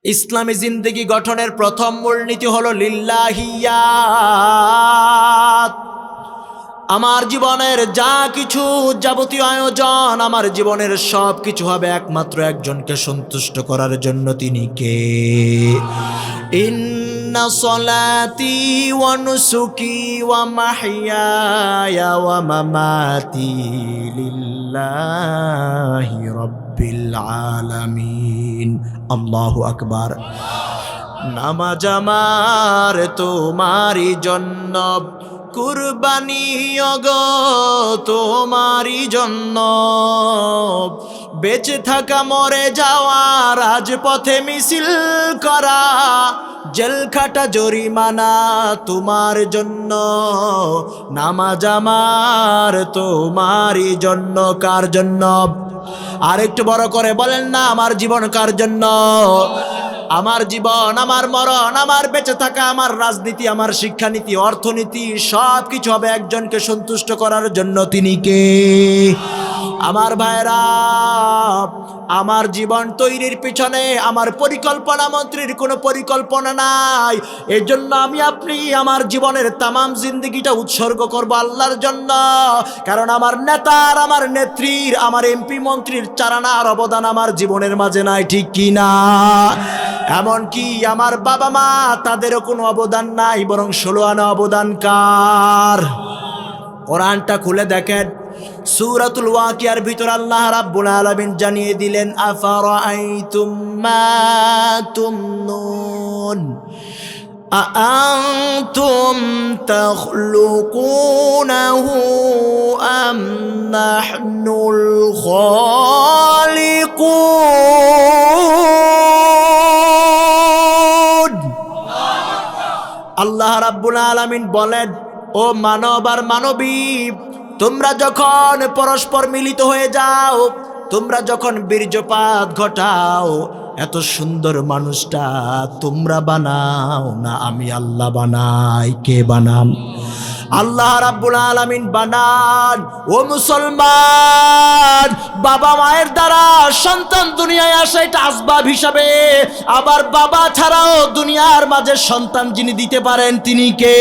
ইসলামী জিন্দেগি গঠনের প্রথম মূলনীতি হলো লিল্লাহিয়াত। আমার জীবনের যা কিছু যাবতীয় আয়োজন, আমার জীবনের সব কিছু হবে একমাত্র একজনকে সন্তুষ্ট করার জন্য। তিনি কে? ইন্না সলাতি ওয়া নুসুকি ওয়া মাহইয়ায়া ওয়া মামাতি লিল্লাহি রাব্বিল আলামিন। আল্লাহু আকবার। নামাজ আমার তোমারই জন্য, কুরবানি ওগো তোমারই জন্য, বেঁচে থাকা মরে যাওয়া, রাজপথে মিছিল করা, জেল খাটা জরিমানা তোমার জন্য। নামাজ আমার তোমারই জন্য। কার জন্য? আর একটু বড় করে বলেন না, আমার জীবন কার জন্য? আমার জীবন, আমার মরণ, আমার বেঁচে থাকা, আমার রাজনীতি, আমার শিক্ষানীতি, অর্থনীতি সব কিছু হবে একজনকে সন্তুষ্ট করার জন্য। তিনি কে? আমার ভাইরা, আমার জীবন তৈরির পিছনে আমার পরিকল্পনা মন্ত্রীর কোনো পরিকল্পনা নাই। এর জন্য আমি আপনি আমার জীবনের তামাম জিন্দগিটা উৎসর্গ করব আল্লাহর জন্য। কারণ আমার নেতার, আমার নেত্রীর, আমার এমপি মন্ত্রীর চারানার অবদান আমার জীবনের মাঝে নাই, ঠিক কি না? এমনকি আমার বাবা মা, তাদেরও কোনো অবদান নাই, বরং 16 আনা অবদান কার? কোরআনটা খুলে দেখেন, সূরাতুল ওয়াকিয়ার ভিতর আল্লাহ রাব্বুল আলামিন জানিয়ে দিলেন, আফারাআইতুম মা তুমনুন আআনতুম তাখলুকুনাহু আম নাহনুল খালিকুন। আল্লাহ রাব্বুল আলামিন বলেন, ও মানব আর মানবী, তোমরা যখন পরস্পর মিলিত হয়ে যাও, তোমরা যখন বীর্যপাত ঘটাও, এত সুন্দর মানুষটা তোমরা বানাও না, আমি আল্লাহ বানাই। কে বানান? আল্লাহ রাব্বুল আলামিন বানান। ও মুসলমান, বাবা মায়ের দ্বারা সন্তান দুনিয়ায় আসে, এটা আসবাব হিসাবে। আবার বাবা ছাড়াও দুনিয়ার মাঝে সন্তান যিনি দিতে পারেন, তিনি কে?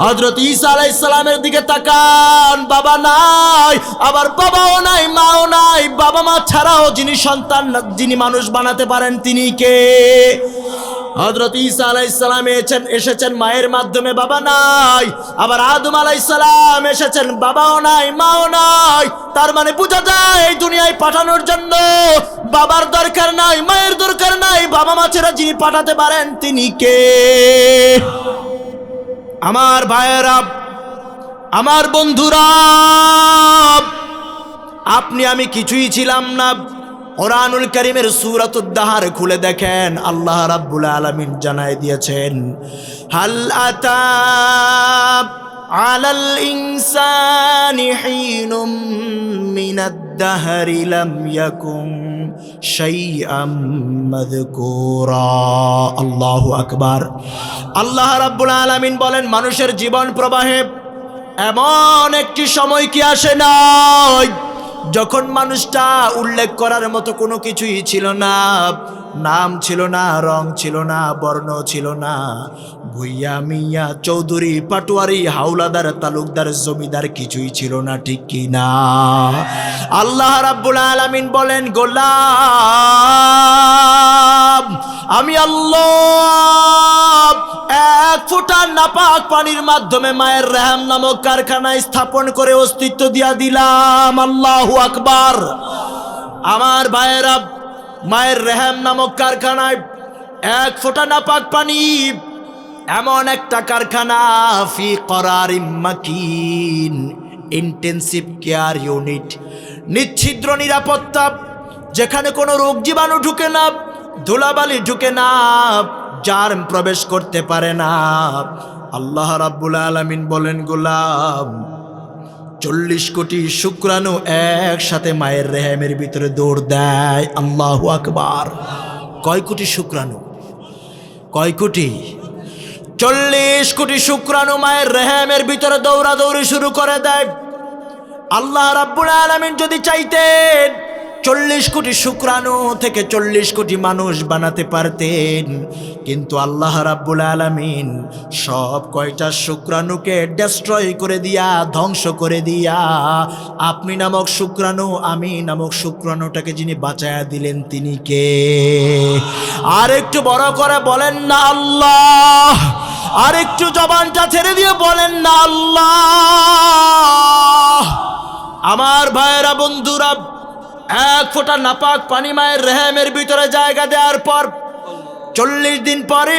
হযরত ঈসা আলাইহিস সালামের দিকে তাকান, বাবা নাই, আবার বাবাও নাই, মাও নাই। বাবা মা ছাড়াও যিনি সন্তান, যিনি মানুষ বানাতে পারেন, তিনি কে? হযরত ঈসা আলাইহিস সালাম এসেছেন মায়ের মাধ্যমে, বাবা নাই। আবার আদম আলাইহিস সালাম এসেছেন, বাবাও নাই, মাও নাই। তার মানে বোঝা যায় এই দুনিয়ায় পাঠানোর জন্য বাবার দরকার নাই, মায়ের দরকার নাই। বাবা মা ছাড়া যিনি পাঠাতে পারেন, তিনি কে? আমার ভাইয়েরা, আমার বন্ধুরা, আপনি আমি কিছুই ছিলাম না। কোরআনুল কারীমের সূরাতুদ দাহর খুলে দেখেন, আল্লাহ রাব্বুল আলামিন জানায় দিয়েছেন, হাল আতা আলাল ইনসানি হিনুম মিনাদ দাহরি লাম ইয়াকুম শাইআম মাযকুরা। আল্লাহু আকবার। আল্লাহ রাব্বুল আলামিন বলেন, মানুষের জীবন প্রবাহে এমন একটি সময় কি আসে নাই যখন মানুষটা উল্লেখ করার মতো কোনো কিছুই ছিল না। নাম ছিল না, রং ছিল না, বর্ণ ছিল না, ভুইয়া মিয়া চৌধুরী পাটোয়ারি হাওলাদার তালুকদার জমিদার কিছুই ছিল না, ঠিক কি না? আল্লাহ রাব্বুল আলামিন বলেন, গোলাম, আমি আল্লাহ এক ফোঁটা নাপাক পানির মাধ্যমে মায়ের রেহম নামক কারখানায় স্থাপন করে অস্তিত্ব দিয়া দিলাম। আল্লাহু আকবার। আমার ভাইয়েরা, মায়ের রেহম নামক কারখানায় এক ফোঁটা নাপাক পানি, এমন একটা কারখানা, ফি করারিম মাকিন, ইন্টেন্সিভ কেয়ার ইউনিট, নিচ্ছিদ্র নিরাপত্তা, যেখানে কোনো রোগ জীবাণু ঢুকে না, ধুলাবালি ঢুকে না, জার্ম প্রবেশ করতে পারে না। আল্লাহ রাব্বুল আলামিন বলেন, গোলাম, 40 কোটি শুক্রাণু একসাথে মায়ের রেহেমের ভিতরে দৌড় দেয়। আল্লাহু আকবার। কয় কোটি শুক্রাণু? কয় কোটি? 40 কোটি শুক্রাণু মায়ের রেহেমের ভিতরে দৌড়াদৌড়ি শুরু করে দেয়। আল্লাহ রাব্বুল আলামিন যদি চাইতেন 40 কোটি শুক্রাণু থেকে 40 কোটি মানুষ বানাতে পারতেন, কিন্তু আল্লাহ রাব্বুল আলামিন সব কয়টা শুক্রাণুকে ডেস্ট্রয় করে দিয়া, ধ্বংস করে দিয়া, আপনি নামক শুক্রাণু, আমি নামক শুক্রাণুটাকে যিনি বাঁচায়া দিলেন তিনি কে? আর একটু বড় করে বলেন না আল্লাহ। আর একটু জবানটা ছেড়ে দিয়ে বলেন না আল্লাহ। আমার ভাইয়েরা, বন্ধুরা, এক ফোঁটা নাপাক পানি মায়ের রেহেমের ভিতরে জায়গা দেওয়ার পর 40 দিন পরে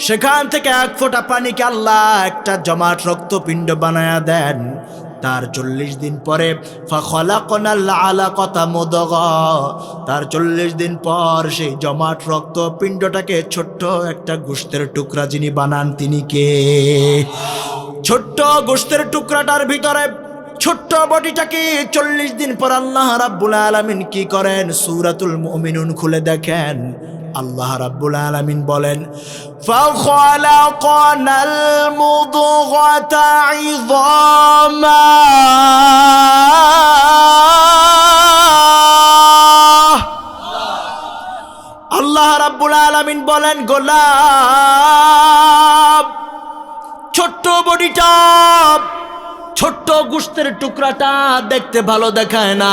সেখান থেকে এক ফোঁটা পানিকে আল্লাহ একটা জমাট রক্তপিণ্ড বানায়া দেন। তার 40 দিন পরে ফাখলাকনাল আলাকাতা মুদগা, তার 40 দিন পর সেই জমাট রক্তপিণ্ডটাকে ছোট্ট একটা গোশতের টুকরা যিনি বানান তিনি কে? ছোট্ট গোশতের টুকরাটার ভিতরে ছোট্ট বডিটাকে 40 দিন পর আল্লাহ রাব্বুল আলামিন কি করেন? সূরাতুল মুমিনুন খুলে দেখেন, আল্লাহ রাব্বুল আলামিন বলেন, ফাখলাকনাল মুদগাতা ইযামা, আল্লাহ রাব্বুল আলামিন বলেন, গোলাম ছোট্ট বডিটা, ছোট্ট গোশতের টুকরাটা দেখতে ভালো দেখায় না,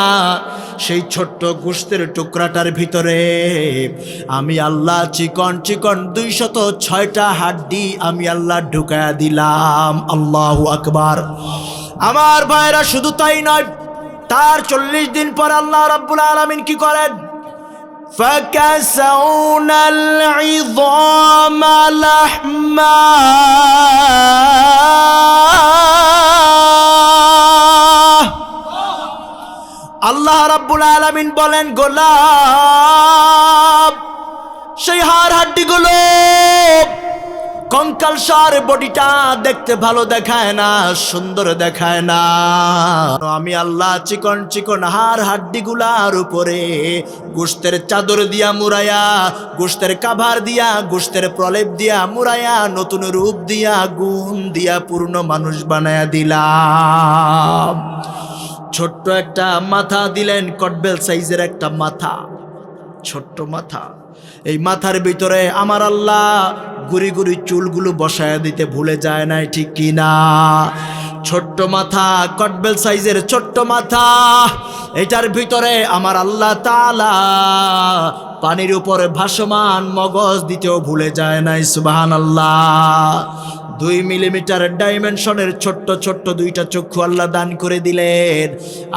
সেই ছোট্ট গোশতের টুকরাটার ভিতরে আমি আল্লাহ চিকন চিকন 206টা হাড্ডি আমি আল্লাহ ঢুকায়া দিলাম। আল্লাহু আকবার। আমার ভাইরা, শুধু তাই নয়, তার 40 দিন পর আল্লাহ রাব্বুল আলামিন কি করেন? فكسونا العظام لحما আল্লাহ রাব্বুল আলামিন বলেন, গোলাম সেই হাড় হাড্ডিগুলো, কঙ্কাল সার বডিটা দেখতে ভালো দেখায় না, সুন্দর দেখায় না, আমি আল্লাহ চিকন চিকন হাড় হাড্ডিগুলার উপরে গোশতের চাদর দিয়া মুড়ায়া, গোশতের কাভার দিয়া, গোশতের প্রলেপ দিয়া মুড়ায়া, নতুন রূপ দিয়া, গুণ দিয়া পূর্ণ মানুষ বানায়া দিলাম। ছোট্ট একটা মাথা দিলেন, কটবেল সাইজের একটা মাথা, ছোট্ট মাথা। এই মাথার ভিতরে আমার আল্লাহ গুড়ি গুড়ি চুলগুলো বসায়া দিতে ভুলে যায় নাই, ঠিক কি না? ছোট্ট মাথা, কটবেল সাইজের ছোট্ট মাথা, এটার ভিতরে আমার আল্লাহ তাআলা পানির উপরে ভাসমান মগজ দিতেও ভুলে যায় নাই। সুবহানাল্লাহ। 2 মিলিমিটার ডাইমেনশনের ছোট্ট ছোট্ট 2টা চক্ষু আল্লাহ দান করে দিলেন।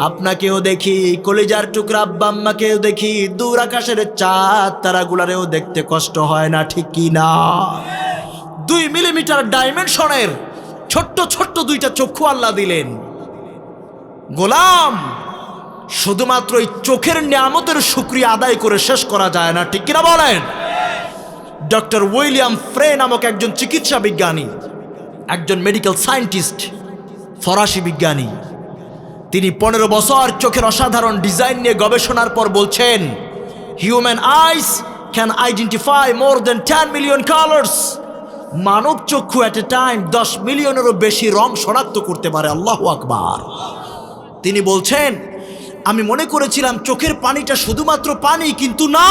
আপনাকেও দেখি, কলিজার টুকরা আব্বা আম্মাকেও দেখি, দূর আকাশের চাঁদ তারাগুলারেও দেখতে কষ্ট হয় না, ঠিক কি না? 2 মিলিমিটার ডাইমেনশনের ছোট্ট ছোট্ট 2টা চক্ষু আল্লাহ দিলেন। গোলাম, শুধুমাত্র এই চোখের নিয়ামতের শুকরিয়া আদায় করে শেষ করা যায় না, ঠিক কিনা বলেন? ডক্টর উইলিয়াম ফ্রে নামক একজন চিকিৎসা বিজ্ঞানী, একজন মেডিকেল সায়েন্টিস্ট, ফরাসি বিজ্ঞানী, তিনি 15 বছর চোখের অসাধারণ ডিজাইন নিয়ে গবেষণার পর বলছেন, human eyes can identify more than 10 million colours. মানব চক্ষু এট এ টাইম 10 মিলিয়নেরও বেশি রং শনাক্ত করতে পারে। আল্লাহু আকবার। তিনি বলছেন, আমি মনে করেছিলাম চোখের পানিটা শুধুমাত্র পানি, কিন্তু না,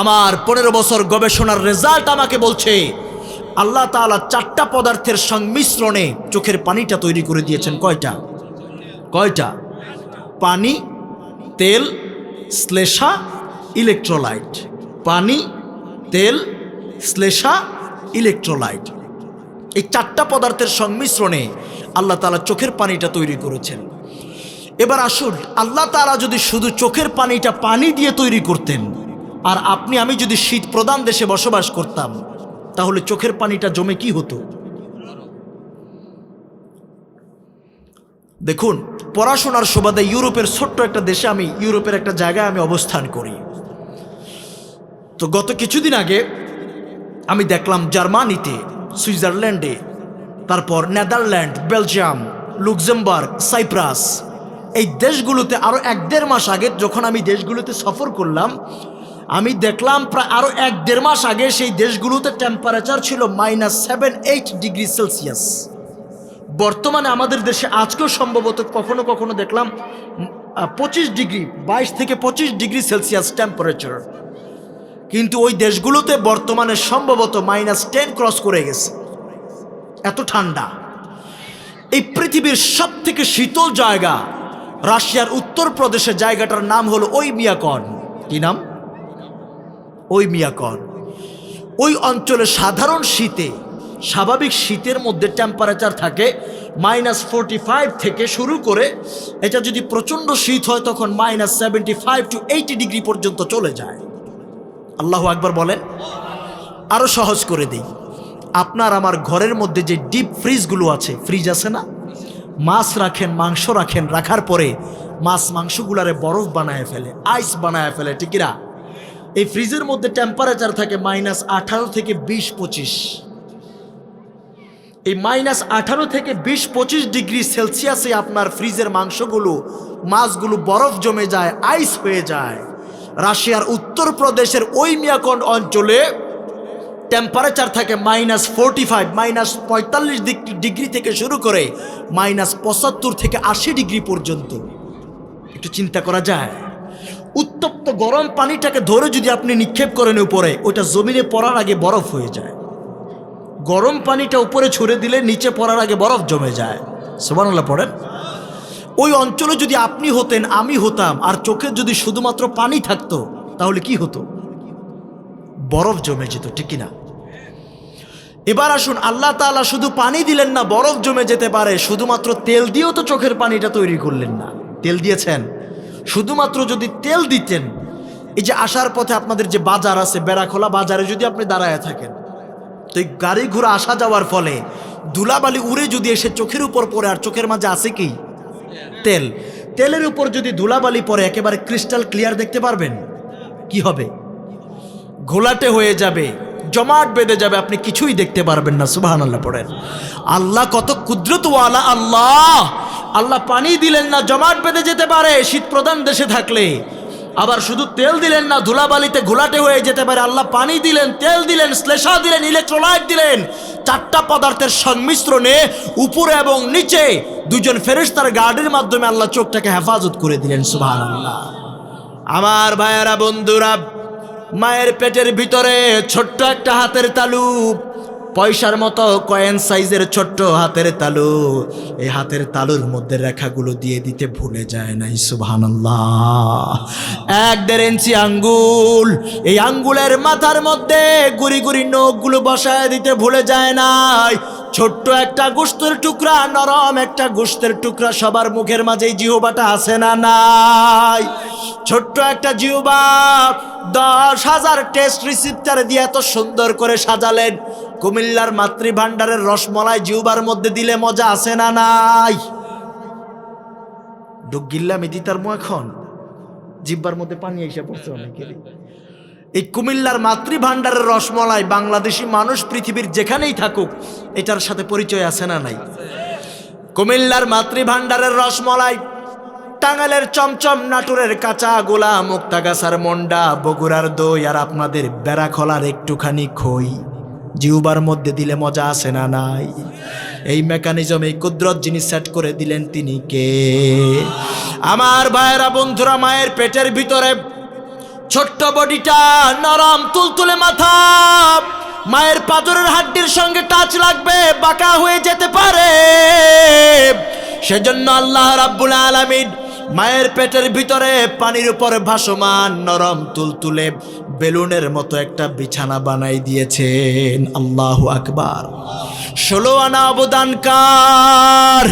আমার 15 বছর গবেষণার রেজাল্ট আমাকে বলছে আল্লাহ তাআলা 4টা পদার্থের সংমিশ্রণে চোখের পানিটা তৈরি করে দিয়েছেন। কয়টা? পানি, তেল, শ্লেষা, ইলেকট্রোলাইট। পানি, তেল, শ্লেষা, ইলেকট্রোলাইট, এই 4টা পদার্থের সংমিশ্রণে আল্লাহ তাআলা চোখের পানিটা তৈরি করেছেন। এবার আসুন, আল্লাহ তাআলা যদি শুধু চোখের পানিটা পানি দিয়ে তৈরি করতেন, আর আপনি আমি যদি শীত প্রধান দেশে বসবাস করতাম, তাহলে চোখের পানিটা জমে কি হতো? দেখুন, পড়াশোনার সুবাদে ইউরোপের ছোট্ট একটা দেশে, আমি ইউরোপের একটা জায়গায় আমি অবস্থান করি। তো গত কিছুদিন আগে আমি দেখলাম জার্মানিতে, সুইজারল্যান্ডে, তারপর নেদারল্যান্ড, বেলজিয়াম, লুক্সেমবার্গ, সাইপ্রাস, এই দেশগুলোতে আরও 1-1.5 মাস আগে যখন আমি দেশগুলোতে সফর করলাম, আমি দেখলাম প্রায় আরও 1-1.5 মাস আগে সেই দেশগুলোতে টেম্পারেচার ছিল -7-8 ডিগ্রি সেলসিয়াস। বর্তমানে আমাদের দেশে আজকেও সম্ভবত কখনো কখনো দেখলাম 25 ডিগ্রি, 22 থেকে 25 ডিগ্রি সেলসিয়াস টেম্পারেচার। কিন্তু ওই দেশগুলোতে বর্তমানে সম্ভবত -10 ক্রস করে গেছে, এত ঠান্ডা। এই পৃথিবীর সব থেকে শীতল জায়গা রাশিয়ার উত্তরপ্রদেশের জায়গাটার নাম হলো ওইমিয়াকন। কি নাম? ওইমিয়াকন। ওই অঞ্চলে সাধারণ শীতে, স্বাভাবিক শীতের মধ্যে টেম্পারেচার থাকে -45 থেকে শুরু করে, এটা যদি প্রচণ্ড শীত হয় তখন -75 to 80 ডিগ্রি পর্যন্ত চলে যায়। আল্লাহু আকবার বলেন। আরো সহজ করে দিই, আপনার আমার ঘরের মধ্যে যে ডিপ ফ্রিজগুলো আছে, ফ্রিজ আছে না, মাছ রাখেন, মাংস রাখেন, রাখার পরে মাছ মাংসগুলারে বরফ বানায় ফেলে, আইস বানায় ফেলে, ঠিক না? এই ফ্রিজের মধ্যে টেম্পারেচার থাকে -18 থেকে 20-25। এই -18 থেকে 20-25 ডিগ্রি সেলসিয়াসে আপনার ফ্রিজের মাংসগুলো, মাছগুলো বরফ জমে যায়, আইস হয়ে যায়। রাশিয়ার উত্তরপ্রদেশের ওইমিয়াকন অঞ্চলে টেম্পারেচার থাকে -45, -45 ডিগ্রি থেকে শুরু করে -75 থেকে 80 ডিগ্রি পর্যন্ত। একটু চিন্তা করা যায়, উত্তপ্ত গরম পানিটাকে ধরে যদি আপনি নিক্ষেপ করেন উপরে, ওটা জমিনে পড়ার আগে বরফ হয়ে যায়। গরম পানিটা উপরে ছুড়ে দিলে নিচে পড়ার আগে বরফ জমে যায়। সুবহানাল্লাহ পড়েন। ওই অঞ্চলে যদি আপনি হতেন, আমি হতাম, আর চোখে যদি শুধুমাত্র পানি থাকতো, তাহলে কি হতো? বরফ জমে যেত, ঠিক না? এবার আসুন, আল্লাহ তাআলা শুধু পানি দিলেন না, বরফ জমে যেতে পারে, শুধুমাত্র তেল দিয়েও তো চোখের পানিটা তৈরি করলেন না। তেল দিয়েছেন, শুধুমাত্র যদি তেল দিতেন, এই যে আসার পথে আপনাদের যে বাজার আছে, বেড়াখোলা বাজারে যদি আপনি দাঁড়ায় থাকেন, তো এই গাড়ি ঘোড়া আসা যাওয়ার ফলে ধুলাবালি উড়ে যদি এসে চোখের উপর পড়ে, আর চোখের মাঝে আছে কি? তেল। তেলের উপর যদি ধুলাবালি পড়ে, একেবারে ক্রিস্টাল ক্লিয়ার দেখতে পারবেন? কি হবে? ঘোলাটে হয়ে যাবে, জমাট বেঁধে যাবে, আপনি কিছুই দেখতে পারবেন না। সুবহানাল্লাহ পড়েন। আল্লাহ কত কুদরতওয়ালা আল্লাহ! আল্লাহ পানি দিলেন না, জমাট বেঁধে যেতে পারে শীত প্রধান দেশে থাকলে। আবার শুধু তেল দিলেন না, ধুলাবালিতে ঘোলাটে হয়ে যেতে পারে। আল্লাহ পানি দিলেন, তেল দিলেন, শ্লেষা দিলেন, ইলেকট্রোলাইট দিলেন। 4টা পদার্থের সংমিশ্রণে উপরে এবং নিচে 2জন ফেরেশতার গার্ডের মাধ্যমে আল্লাহ চোখটাকে হেফাজত করে দিলেন। সুবহানাল্লাহ। আমার ভাইয়েরা, বন্ধুরা, মায়ের পেটের ভিতরে ছোট্ট একটা হাতের তালু, পয়সার মতো কয়েন সাইজের ছোট্ট হাতের তালু, এই হাতের তালুর মধ্যে রেখাগুলো দিয়ে দিতে ভুলে যায় নাই। সুবহানাল্লাহ। 1-1.5 ইঞ্চি আঙ্গুল, এই আঙ্গুলের মাথার মধ্যে গুড়ি গুড়ি নখগুলো বসায় দিতে ভুলে যায় নাই। ছোট্ট একটা গোশতের টুকরা, নরম একটা গোশতের টুকরা, সবার মুখের মাঝে জিহ্বাটা আছে না নাই? ছোট্ট একটা জিহ্বা 10,000 টেস্ট রিসিপ্টার দিয়ে এত সুন্দর করে সাজালেন। কুমিল্লার মাতৃভান্ডারের রসমলাই জিহ্বার মধ্যে দিলে মজা আছে না নাই? ডুক গিল্লাম ইদিতার মু এখন জিহ্বার মধ্যে পানি এসে পড়ছে অনেকেরই। এই কুমিল্লার মাতৃভান্ডারের রসমলাই বাংলাদেশি মানুষ পৃথিবীর যেখানেই থাকুক, এটার সাথে পরিচয় আছে না নাই? কুমিল্লার মাতৃভান্ডারের রসমলাই, টাঙ্গাইলের চমচম, নাটোরের কাঁচা গোলা, মুক্তাগাছার মন্ডা, বগুড়ার দই, আর আপনাদের বেড়াখলার একটুখানি খই জিহ্বার মধ্যে দিলে মজা আছে না নাই? এই মেকানিজম, এই কুদরত যিনি সেট করে দিলেন, তিনি কে? আমার ভাইয়েরা, বন্ধুরা, মায়ের পেটের ভিতরে ছোট্ট বডিটা, নরম তুলতুলে মাথা, মায়ের পাঁজরের হাড্ডির সঙ্গে টাচ লাগবে, বাঁকা হয়ে যেতে পারে। সেজন্য আল্লাহ রাব্বুল আলামিন মায়ের পেটের ভিতরে পানির উপর ভাসমান নরম তুলতুলে বেলুনের মতো একটা বিছানা বানাই দিয়েছেন। আল্লাহু আকবার। 16 আনা অবদানকার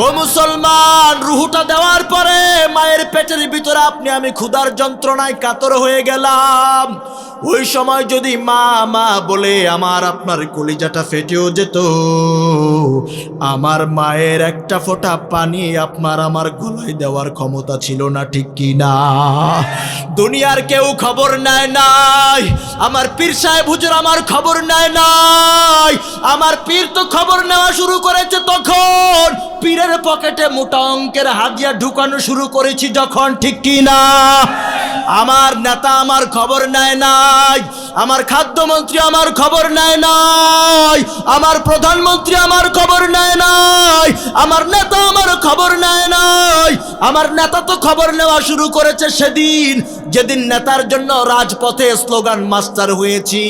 ও মুসলমান, রুহুটা দেওয়ার পরে মায়ের পেটের ভিতরে আপনি আমি ক্ষুধার যন্ত্রণায় কাতর হয়ে গেলাম। ওই সময় যদি মা মা বলে আমার আপনার কলিজাটা ফেটেও যেত। আমার মায়ের একটা ফোঁটা পানি আপনার আমার গলায় দেওয়ার ক্ষমতা ছিল না, ঠিক কি না? দুনিয়ার কেউ খবর নেয় নাই, আমার পীর সাহেব হুজুর আমার খবর নেয় নাই। আমার পীর তো খবর নেওয়া শুরু করেছে তখন পীরের পকেটে মোটা অঙ্কের হাদিয়া ঢুকানো শুরু করেছি যখন, ঠিক কি না? আমার নেতা আমার খবর নেয় নাই, আমার খাদ্যমন্ত্রী আমার খবর নেয় নাই, আমার প্রধানমন্ত্রী আমার খবর নেয় নাই, আমার নেতা আমার খবর নেয় নাই। আমার নেতা তো খবর নেওয়া শুরু করেছে সেদিন যেদিন নেতার জন্য রাজপথে স্লোগান মাস্টার হয়েছি,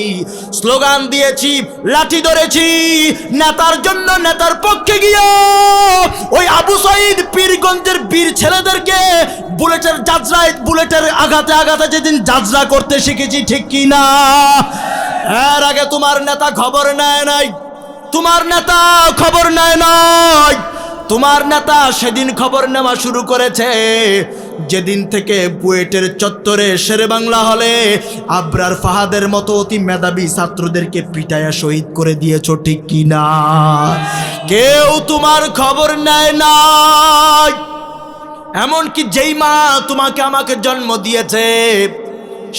স্লোগান দিয়েছি, লাঠি ধরেছি নেতার জন্য। নেতার পক্ষে গিয়ে ওই আবু সাইদ পীরগঞ্জের বীর ছেলেদেরকে বুলেটের জাজরায়, বুলেটের আঘাতে আঘাতে যেদিন জাজরা করতে শিখেছি, ঠিক কি না? এর আগে তোমার নেতা খবর নেয় নাই, তোমার নেতা খবর নেয় নাই। তোমার নেতা সেদিন খবর নেওয়া শুরু করেছে যেদিন থেকে বুয়েটের চত্বরে শেরে বাংলা হলে আবরার ফাহাদের মতো অতি মেধাবী ছাত্রদেরকে পিটায়া শহীদ করে দিয়েছো, ঠিক কি না? কেউ তোমার খবর নেয় নাই। এমনকি যেই মা তোমাকে আমাকে জন্ম দিয়েছে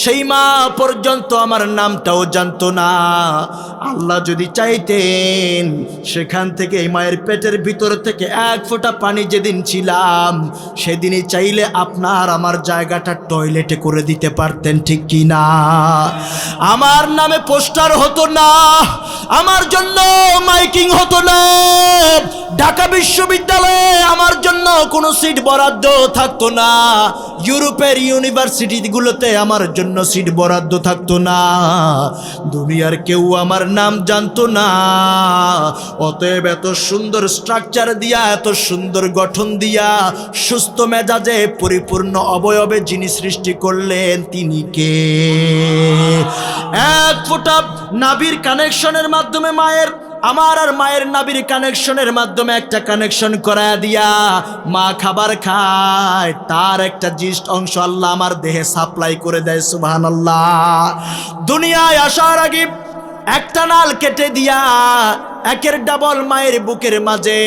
সেই মা পর্যন্ত আমার নামটাও জানতো না। আল্লাহ যদি চাইতেন সেখান থেকে এই মায়ের পেটের ভিতর থেকে এক ফোঁটা পানি যেদিন ছিলাম সেদিনই চাইলে আপনার আমার জায়গাটা টয়লেটে করে দিতে পারতেন, ঠিক কি না? আমার নামে পোস্টার হতো না, আমার জন্য মাইকিং হতো না, ঢাকা বিশ্ববিদ্যালয়ে আমার জন্য কোনো সিট বরাদ্দ থাকতো না, ইউরোপের ইউনিভার্সিটিগুলোতে আমার জন্য সিট বরাদ্দ থাকতো না, দুনিয়ার কেউ আমার নাম জানতো না। অতএব এত সুন্দর স্ট্রাকচার দিয়া, এত সুন্দর গঠন দিয়া, সুস্থ মেজাজে পরিপূর্ণ অবয়বে যিনি সৃষ্টি করলেন তিনি কে? এক ফোঁটা নাভির কানেকশনের মাধ্যমে মায়ের, আমার আর মায়ের নাভির কানেকশনের মাধ্যমে একটা কানেকশন করা দিয়া মা খাবার খায়, তার একটা জিস্ট অংশ আল্লাহ আমার দেহে সাপ্লাই করে দেয়। সুবহানাল্লাহ। দুনিয়ায় আসার আগে একটা নাল কেটে দিয়া একের ডাবল মায়ের বুকের মাঝে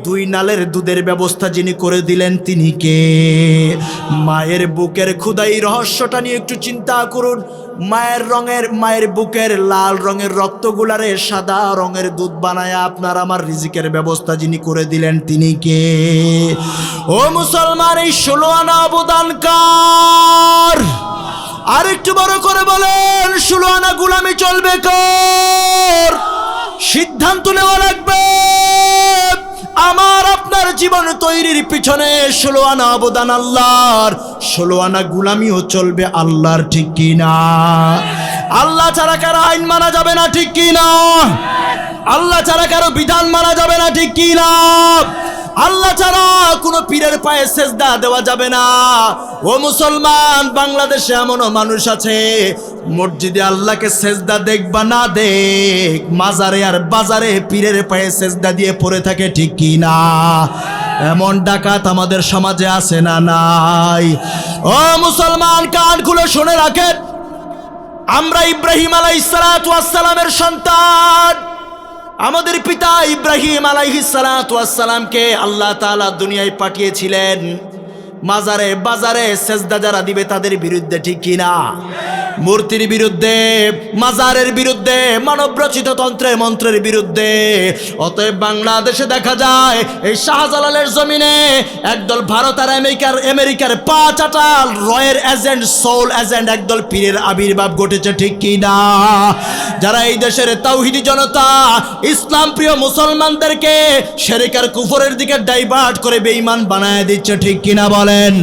2 নালের দুধের ব্যবস্থা যিনি করে দিলেন তিনি কে? মায়ের বুকের খুদাই রহস্যটা নিয়ে একটু চিন্তা করুন। মায়ের বুকের লাল রঙের রক্তগুলারে সাদা রঙের দুধ বানায় আপনার আমার রিজিকের ব্যবস্থা যিনি করে দিলেন তিনি কে? ও মুসলমান, এই 16 আনা অবদানকার। আর একটু বড় করে বলেন, 16 আনা গোলামি চলবে কার? সিদ্ধান্ত নেওয়া লাগবে। আমার আপনার জীবন তৈরির পিছনে 16 আনা অবদান আল্লাহর, 16 আনা গুলামিও চলবে আল্লাহর, ঠিক কি না? আল্লাহ ছাড়া কারো আইন মানা যাবে না, ঠিক কি না? আল্লাহ ছাড়া কারো বিধান মানা যাবে না, ঠিক কি না? আল্লাহ ছাড়া কোনো পীরের পায়ে সেজদা দেওয়া যাবে না। ও মুসলমান, বাংলাদেশে এমনও মানুষ আছে মসজিদে আল্লাহকে সেজদা দেখবা না দেখ, মাজারে আর বাজারে পীরের পায়ে সেজদা দিয়ে পড়ে থাকে, ঠিক কি না? এমন ডাকাত আমাদের সমাজে আছে না নাই? ও মুসলমান, কান খুলে শুনে রাখেন, আমরা ইব্রাহিম আলাইহিসসালামের সন্তান। আমাদের পিতা ইব্রাহিম আলাইহিসসালামকে আল্লাহ তাআলা দুনিয়ায় পাঠিয়েছিলেন মাজারে বাজারে সেজদা যারা দিবে তাদের বিরুদ্ধে, ঠিক কিনা? মূর্তির বিরুদ্ধে, মাজারের বিরুদ্ধে, মানবরচিত তন্ত্রে মন্ত্রের বিরুদ্ধে। অতএব বাংলাদেশে দেখা যায় এই শাহজালালের জমিনে একদল ভারত আর আমেরিকার পা চাটাল রয়ের এজেন্ট, সোল এজেন্ট, একদল পীরের আবির্ভাব ঘটেছে, ঠিক কিনা? যারা এই দেশের তাওহীদি জনতা ইসলাম প্রিয় মুসলমানদেরকে শিরক আর কুফরের দিকে ডাইভার্ট করে বেঈমান বানায় দিচ্ছে, ঠিক কিনা বলেন?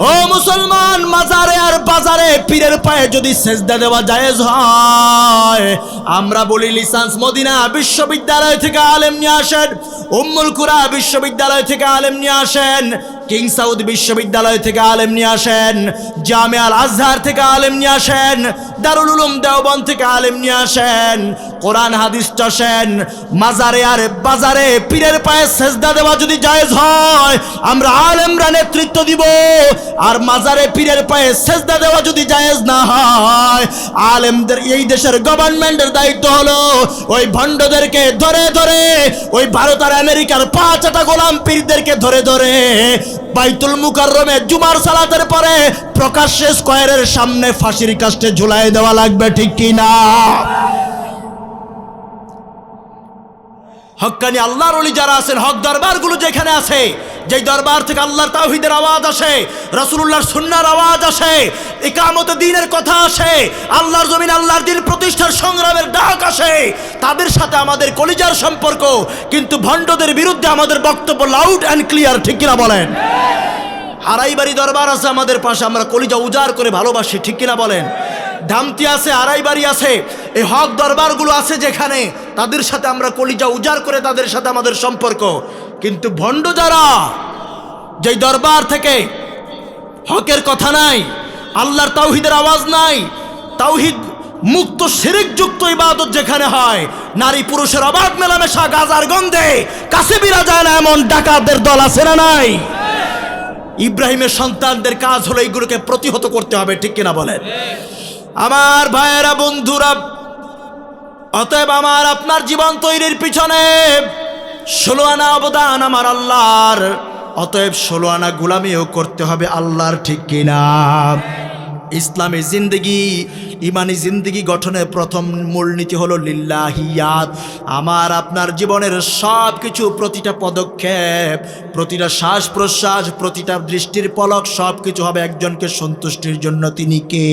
ও মুসলমান, মাজারে আর বাজারে পীরের পায়ে যদি সেজদা দেওয়া জায়েজ হয়, আমরা বলি লিসান্স মদিনা বিশ্ববিদ্যালয় থেকে আলেম নিয়ে আসেন, উম্মুল কুরা বিশ্ববিদ্যালয় থেকে আলেম নিয়ে আসেন, কিং সাউদ বিশ্ববিদ্যালয় থেকে আলেম নিয়ে আসেন, জামিয়া আল আজহার থেকে আলেম নিয়ে আসেন, দারুল উলুম দেওবন্দ থেকে আলেম নিয়ে আসেন, কোরআন হাদিস চাষেন, মাজারে আর বাজারে পীরের পায়ে সেজদা দেওয়া যদি জায়েজ হয় আমরা আলেমরা নেতৃত্ব দিব। আর মাজারে পীরের পায়ে সেজদা দেওয়া যদি জায়েজ না হয়, আলেমদের, এই দেশের গভর্নমেন্টের দায়িত্ব হলো ওই ভণ্ডদেরকে ধরে ধরে, ওই ভারত আর আমেরিকার পা চাটা গোলাম পীরদেরকে ধরে ধরে বাইতুল মুকাররমে জুমার সালাতের পরে প্রকাশ্যে স্কয়ারের সামনে ফাঁসির কাস্টে ঝুলাই দেওয়া লাগবে, ঠিক কি না? হক্কানি আল্লাহর ওলি যারা আছেন, হক দরবারগুলো যেখানে আছে, যেই দরবার থেকে আল্লাহর তাওহীদের আওয়াজ আসে, রাসূলুল্লাহর সুন্নাহর আওয়াজ আসে, ইকামতে দ্বীনের কথা আসে, আল্লাহর জমিন আল্লাহর দ্বীন প্রতিষ্ঠার সংগ্রামের ডাক আসে, তাদের সাথে আমাদের কলিজার সম্পর্ক। কিন্তু ভণ্ডদের বিরুদ্ধে আমাদের বক্তব্য লাউড অ্যান্ড ক্লিয়ার, ঠিক কিনা বলেন? আড়াইবাড়ি দরবার আছে আমাদের পাশে, আমরা কলিজা উজাড় করে ভালোবাসি, ঠিক কিনা বলেন? ধামতি আছে, আড়াইবাড়ি আছে, এই হক দরবারগুলো আছে যেখানে, তাদের সাথে আমরা কলিজা উজাড় করে, তাদের সাথে আমাদের সম্পর্ক। কিন্তু ভণ্ড যারা, যেই দরবার থেকে হকের কথা নাই, আল্লাহর তাওহীদের আওয়াজ নাই, তাওহীদ মুক্ত শিরক যুক্ত ইবাদত যেখানে হয়, নারী পুরুষের অবাধ মেলামেশা, গাজার গন্ধে কাছে বিরা যায় না, এমন ডাকাতদের দল আছে না নাই? ইব্রাহিমের সন্তানদের কাজ হলো এইগুলোকে প্রতিহত করতে হবে, ঠিক কিনা বলেন? আমার ভাইয়েরা, বন্ধুরা, অতএব আমার আপনার জীবন তৈরির পিছনে 16 আনা অবদান আমার আল্লাহর। অতএব 16 আনা গোলামিও করতে হবে আল্লাহর, ঠিক কিনা? ইসলামী জিন্দগি, ইমানি জিন্দগি গঠনের প্রথম মূলনীতি হলো লিল্লাহিয়াত। আমার আপনার জীবনের সব কিছু, প্রতিটা পদক্ষেপ, প্রতিটা শ্বাস প্রশ্বাস, প্রতিটা দৃষ্টির পলক, সব কিছু হবে একজনকে সন্তুষ্টির জন্য। তিনি কে?